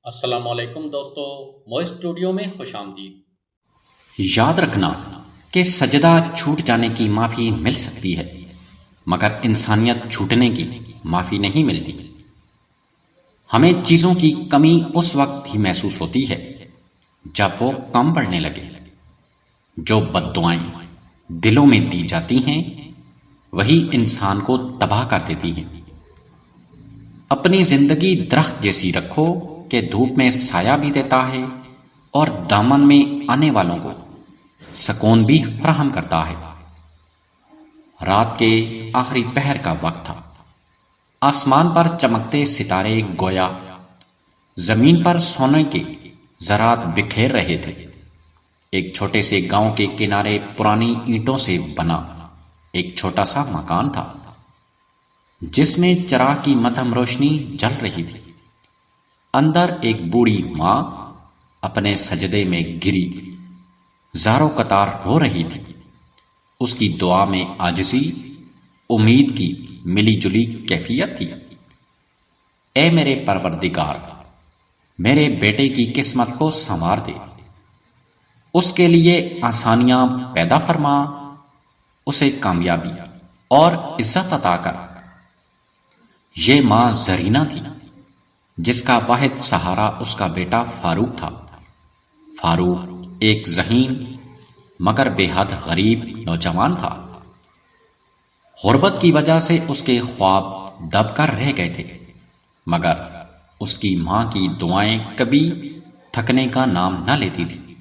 السلام علیکم دوستو، مو اسٹوڈیو میں خوش آمدید۔ یاد رکھنا کہ سجدہ چھوٹ جانے کی معافی مل سکتی ہے، مگر انسانیت چھوٹنے کی معافی نہیں ملتی۔ ہمیں چیزوں کی کمی اس وقت ہی محسوس ہوتی ہے جب وہ کم پڑنے لگے۔ جو بد دعائیں دلوں میں دی جاتی ہیں وہی انسان کو تباہ کر دیتی ہیں۔ اپنی زندگی درخت جیسی رکھو کہ دھوپ میں سایہ بھی دیتا ہے اور دامن میں آنے والوں کو سکون بھی فراہم کرتا ہے۔ رات کے آخری پہر کا وقت تھا۔ آسمان پر چمکتے ستارے گویا زمین پر سونے کے ذرات بکھیر رہے تھے۔ ایک چھوٹے سے گاؤں کے کنارے پرانی اینٹوں سے بنا ایک چھوٹا سا مکان تھا جس میں چراغ کی مدھم روشنی جل رہی تھی۔ اندر ایک بوڑھی ماں اپنے سجدے میں گری زاروں قطار رو رہی تھی۔ اس کی دعا میں عاجزی، امید کی ملی جلی کیفیت تھی۔ اے میرے پروردگار، میرے بیٹے کی قسمت کو سنوار دے، اس کے لیے آسانیاں پیدا فرما، اسے کامیابی اور عزت عطا کر۔ یہ ماں زرینہ تھی جس کا واحد سہارا اس کا بیٹا فاروق تھا۔ فاروق ایک ذہین مگر بے حد غریب نوجوان تھا۔ غربت کی وجہ سے اس کے خواب دب کر رہ گئے تھے، مگر اس کی ماں کی دعائیں کبھی تھکنے کا نام نہ لیتی تھی۔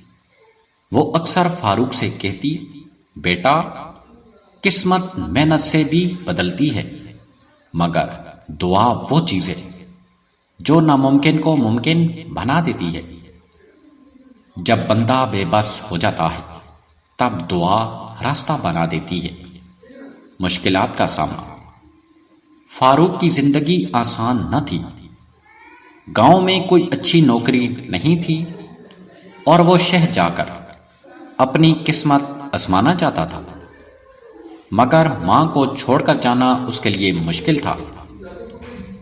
وہ اکثر فاروق سے کہتی، بیٹا، قسمت محنت سے بھی بدلتی ہے، مگر دعا وہ چیز ہے جو ناممکن کو ممکن بنا دیتی ہے۔ جب بندہ بے بس ہو جاتا ہے تب دعا راستہ بنا دیتی ہے۔ مشکلات کا سامنا۔ فاروق کی زندگی آسان نہ تھی۔ گاؤں میں کوئی اچھی نوکری نہیں تھی اور وہ شہر جا کر اپنی قسمت آزمانا چاہتا تھا، مگر ماں کو چھوڑ کر جانا اس کے لیے مشکل تھا۔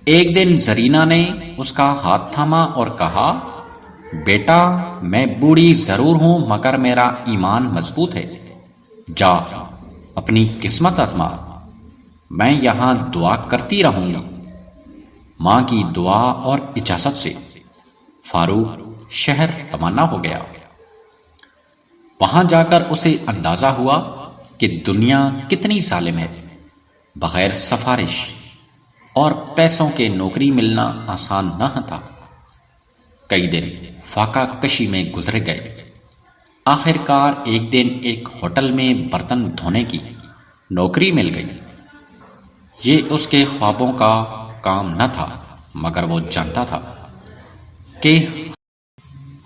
ایک دن زرینہ نے اس کا ہاتھ تھاما اور کہا، بیٹا، میں بوڑھی ضرور ہوں مگر میرا ایمان مضبوط ہے، جا اپنی قسمت آزما، میں یہاں دعا کرتی رہوں گی۔ ماں کی دعا اور اجازت سے فاروق شہر روانہ ہو گیا۔ وہاں جا کر اسے اندازہ ہوا کہ دنیا کتنی ظالم ہے۔ بغیر سفارش اور پیسوں کے نوکری ملنا آسان نہ تھا۔ کئی دن فاقہ کشی میں گزر گئے۔ آخر کار ایک دن ایک ہوٹل میں برتن دھونے کی نوکری مل گئی۔ یہ اس کے خوابوں کا کام نہ تھا، مگر وہ جانتا تھا کہ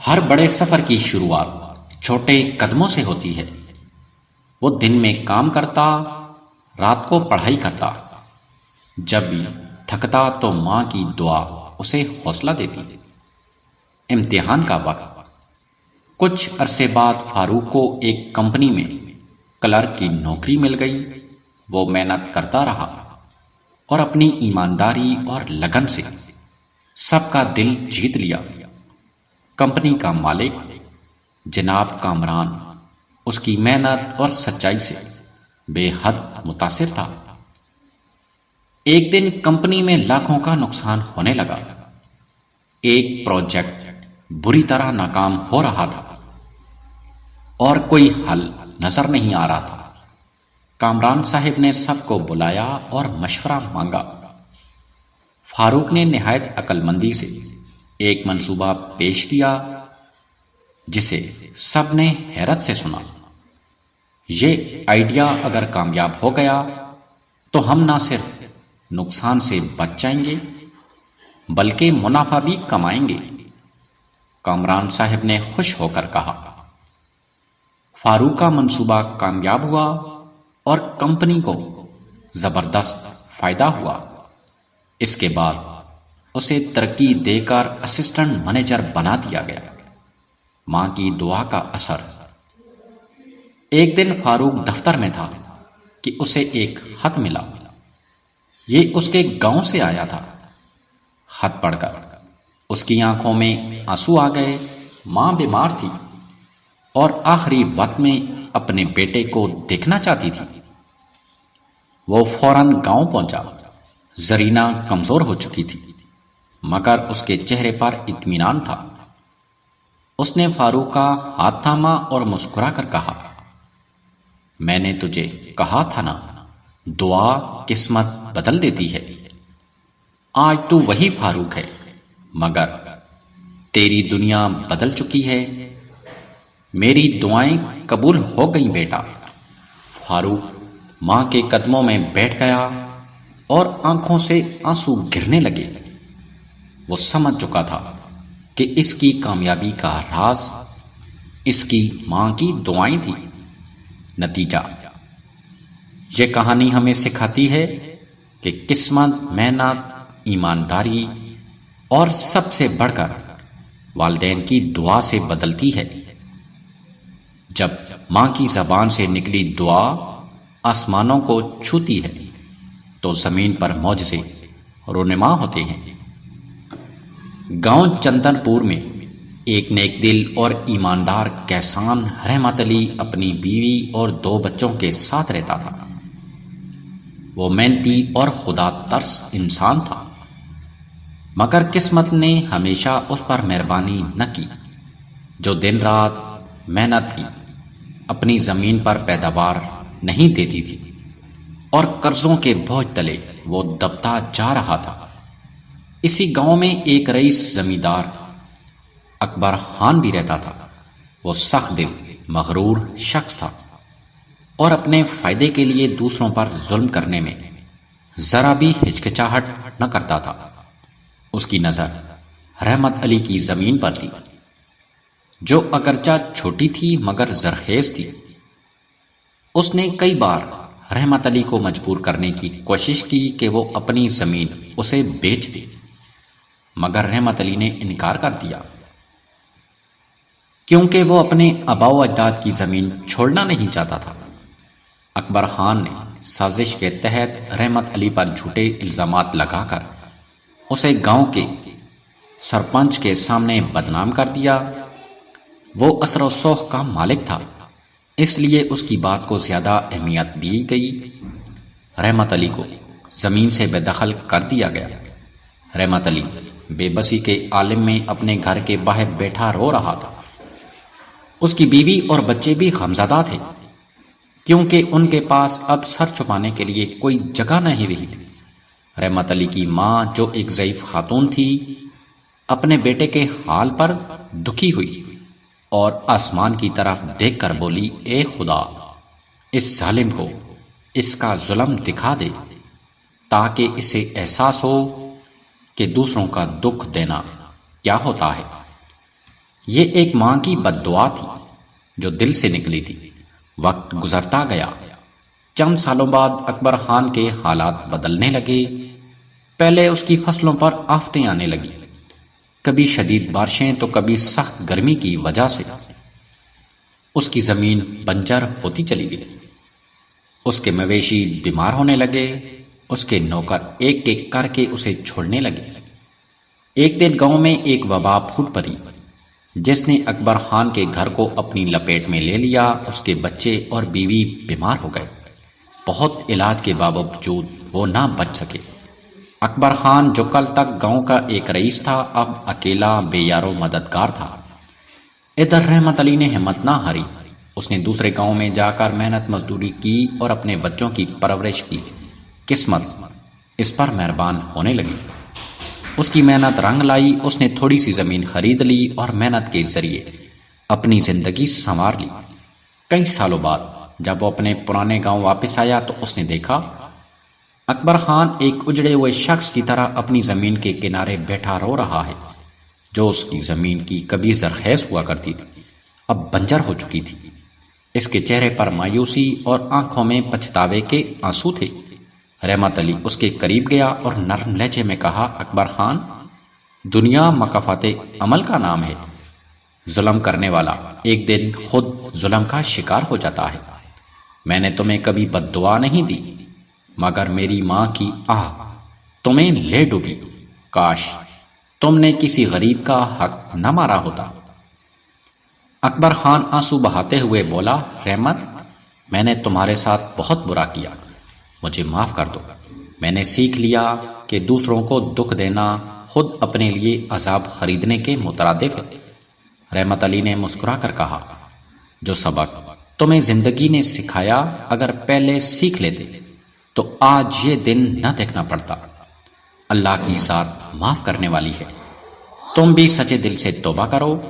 ہر بڑے سفر کی شروعات چھوٹے قدموں سے ہوتی ہے۔ وہ دن میں کام کرتا، رات کو پڑھائی کرتا۔ جب بھی تھکتا تو ماں کی دعا اسے حوصلہ دیتی۔ امتحان کا وقت۔ کچھ عرصے بعد فاروق کو ایک کمپنی میں کلرک کی نوکری مل گئی۔ وہ محنت کرتا رہا اور اپنی ایمانداری اور لگن سے سب کا دل جیت لیا۔ کمپنی کا مالک جناب کامران اس کی محنت اور سچائی سے بے حد متاثر تھا۔ ایک دن کمپنی میں لاکھوں کا نقصان ہونے لگا۔ ایک پروجیکٹ بری طرح ناکام ہو رہا تھا اور کوئی حل نظر نہیں آ رہا تھا۔ کامران صاحب نے سب کو بلایا اور مشورہ مانگا۔ فاروق نے نہایت عقل مندی سے ایک منصوبہ پیش کیا جسے سب نے حیرت سے سنا۔ یہ آئیڈیا اگر کامیاب ہو گیا تو ہم نہ صرف نقصان سے بچ جائیں گے بلکہ منافع بھی کمائیں گے۔ کامران صاحب نے خوش ہو کر کہا۔ فاروق کا منصوبہ کامیاب ہوا اور کمپنی کو زبردست فائدہ ہوا۔ اس کے بعد اسے ترقی دے کر اسسٹنٹ مینیجر بنا دیا گیا۔ ماں کی دعا کا اثر۔ ایک دن فاروق دفتر میں تھا کہ اسے ایک خط ملا۔ یہ اس کے گاؤں سے آیا تھا۔ خط پڑھ کر اس کی آنکھوں میں آنسو آ گئے۔ ماں بیمار تھی اور آخری وقت میں اپنے بیٹے کو دیکھنا چاہتی تھی۔ وہ فوراً گاؤں پہنچا۔ زرینہ کمزور ہو چکی تھی مگر اس کے چہرے پر اطمینان تھا۔ اس نے فاروق کا ہاتھ تھاما اور مسکرا کر کہا، میں نے تجھے کہا تھا نا، دعا قسمت بدل دیتی ہے۔ آج تو وہی فاروق ہے مگر تیری دنیا بدل چکی ہے۔ میری دعائیں قبول ہو گئیں بیٹا۔ فاروق ماں کے قدموں میں بیٹھ گیا اور آنکھوں سے آنسو گرنے لگے۔ وہ سمجھ چکا تھا کہ اس کی کامیابی کا راز اس کی ماں کی دعائیں تھیں۔ نتیجہ، یہ کہانی ہمیں سکھاتی ہے کہ قسمت، محنت، ایمانداری اور سب سے بڑھ کر والدین کی دعا سے بدلتی ہے۔ جب ماں کی زبان سے نکلی دعا آسمانوں کو چھوتی ہے تو زمین پر معجزے رونما ہوتے ہیں۔ گاؤں چندن پور میں ایک نیک دل اور ایماندار کسان رحمت علی اپنی بیوی اور 2 بچوں کے ساتھ رہتا تھا۔ وہ محنتی اور خدا ترس انسان تھا مگر قسمت نے ہمیشہ اس پر مہربانی نہ کی۔ جو دن رات محنت کی اپنی زمین پر پیداوار نہیں دیتی تھی اور قرضوں کے بوجھ تلے وہ دبتا جا رہا تھا۔ اسی گاؤں میں ایک رئیس زمیندار اکبر خان بھی رہتا تھا۔ وہ سخت دل، مغرور شخص تھا اور اپنے فائدے کے لیے دوسروں پر ظلم کرنے میں ذرا بھی ہچکچاہٹ نہ کرتا تھا۔ اس کی نظر رحمت علی کی زمین پر تھی جو اگرچہ چھوٹی تھی مگر زرخیز تھی۔ اس نے کئی بار رحمت علی کو مجبور کرنے کی کوشش کی کہ وہ اپنی زمین اسے بیچ دے مگر رحمت علی نے انکار کر دیا کیونکہ وہ اپنے آباء و اجداد کی زمین چھوڑنا نہیں چاہتا تھا۔ اکبر خان نے سازش کے تحت رحمت علی پر جھوٹے الزامات لگا کر اسے گاؤں کے سرپنچ کے سامنے بدنام کر دیا۔ وہ اثر و شوق کا مالک تھا اس لیے اس کی بات کو زیادہ اہمیت دی گئی۔ رحمت علی کو زمین سے بے دخل کر دیا گیا۔ رحمت علی بے بسی کے عالم میں اپنے گھر کے باہر بیٹھا رو رہا تھا۔ اس کی بیوی اور بچے بھی غمزدہ تھے کیونکہ ان کے پاس اب سر چھپانے کے لیے کوئی جگہ نہیں رہی تھی۔ رحمت علی کی ماں جو ایک ضعیف خاتون تھی اپنے بیٹے کے حال پر دکھی ہوئی اور آسمان کی طرف دیکھ کر بولی، اے خدا، اس ظالم کو اس کا ظلم دکھا دے تاکہ اسے احساس ہو کہ دوسروں کا دکھ دینا کیا ہوتا ہے۔ یہ ایک ماں کی بد دعا تھی جو دل سے نکلی تھی۔ وقت گزرتا گیا۔ چند سالوں بعد اکبر خان کے حالات بدلنے لگے۔ پہلے اس کی فصلوں پر آفتیں آنے لگی، کبھی شدید بارشیں تو کبھی سخت گرمی کی وجہ سے اس کی زمین بنجر ہوتی چلی گئی۔ اس کے مویشی بیمار ہونے لگے۔ اس کے نوکر ایک ایک کر کے اسے چھوڑنے لگے۔ ایک دن گاؤں میں ایک وبا پھوٹ پڑی جس نے اکبر خان کے گھر کو اپنی لپیٹ میں لے لیا۔ اس کے بچے اور بیوی بیمار ہو گئے۔ بہت علاج کے باوجود وہ نہ بچ سکے۔ اکبر خان جو کل تک گاؤں کا ایک رئیس تھا اب اکیلا بے یار و مددگار تھا۔ ادھر رحمت علی نے ہمت نہ ہاری۔ اس نے دوسرے گاؤں میں جا کر محنت مزدوری کی اور اپنے بچوں کی پرورش کی۔ قسمت اس پر مہربان ہونے لگی۔ اس کی محنت رنگ لائی۔ اس نے تھوڑی سی زمین خرید لی اور محنت کے ذریعے اپنی زندگی سنوار لی۔ کئی سالوں بعد جب وہ اپنے پرانے گاؤں واپس آیا تو اس نے دیکھا اکبر خان ایک اجڑے ہوئے شخص کی طرح اپنی زمین کے کنارے بیٹھا رو رہا ہے۔ جو اس کی زمین کی کبھی زرخیز ہوا کرتی تھی اب بنجر ہو چکی تھی۔ اس کے چہرے پر مایوسی اور آنکھوں میں پچھتاوے کے آنسو تھے۔ رحمت علی اس کے قریب گیا اور نرم لہجے میں کہا، اکبر خان، دنیا مکافات عمل کا نام ہے۔ ظلم کرنے والا ایک دن خود ظلم کا شکار ہو جاتا ہے۔ میں نے تمہیں کبھی بد دعا نہیں دی مگر میری ماں کی آہ تمہیں لے ڈوبی۔ کاش تم نے کسی غریب کا حق نہ مارا ہوتا۔ اکبر خان آنسو بہاتے ہوئے بولا، رحمت، میں نے تمہارے ساتھ بہت برا کیا، مجھے معاف کر دو۔ میں نے سیکھ لیا کہ دوسروں کو دکھ دینا خود اپنے لیے عذاب خریدنے کے مترادف ہے۔ رحمت علی نے مسکرا کر کہا، جو سبق تمہیں زندگی نے سکھایا اگر پہلے سیکھ لیتے تو آج یہ دن نہ دیکھنا پڑتا۔ اللہ کی ذات معاف کرنے والی ہے، تم بھی سچے دل سے توبہ کرو۔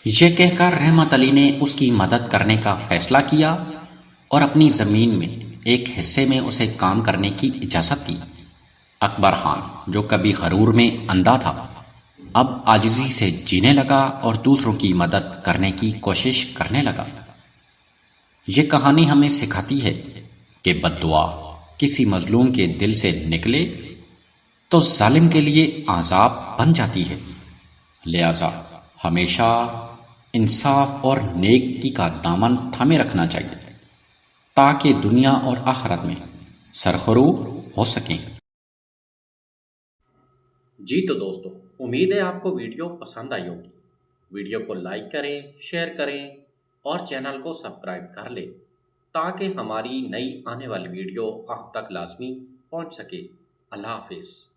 یہ کہہ کر رحمت علی نے اس کی مدد کرنے کا فیصلہ کیا اور اپنی زمین میں ایک حصے میں اسے کام کرنے کی اجازت دی۔ اکبر خان جو کبھی غرور میں اندھا تھا اب عاجزی سے جینے لگا اور دوسروں کی مدد کرنے کی کوشش کرنے لگا۔ یہ کہانی ہمیں سکھاتی ہے کہ بد دعا کسی مظلوم کے دل سے نکلے تو ظالم کے لیے عذاب بن جاتی ہے، لہذا ہمیشہ انصاف اور نیکی کا دامن تھامے رکھنا چاہیے تاکہ دنیا اور آخرت میں سرخرو ہو سکیں۔ جی تو دوستو، امید ہے آپ کو ویڈیو پسند آئی ہوگی۔ ویڈیو کو لائک کریں، شیئر کریں اور چینل کو سبسکرائب کر لیں تاکہ ہماری نئی آنے والی ویڈیو آپ تک لازمی پہنچ سکے۔ اللہ حافظ۔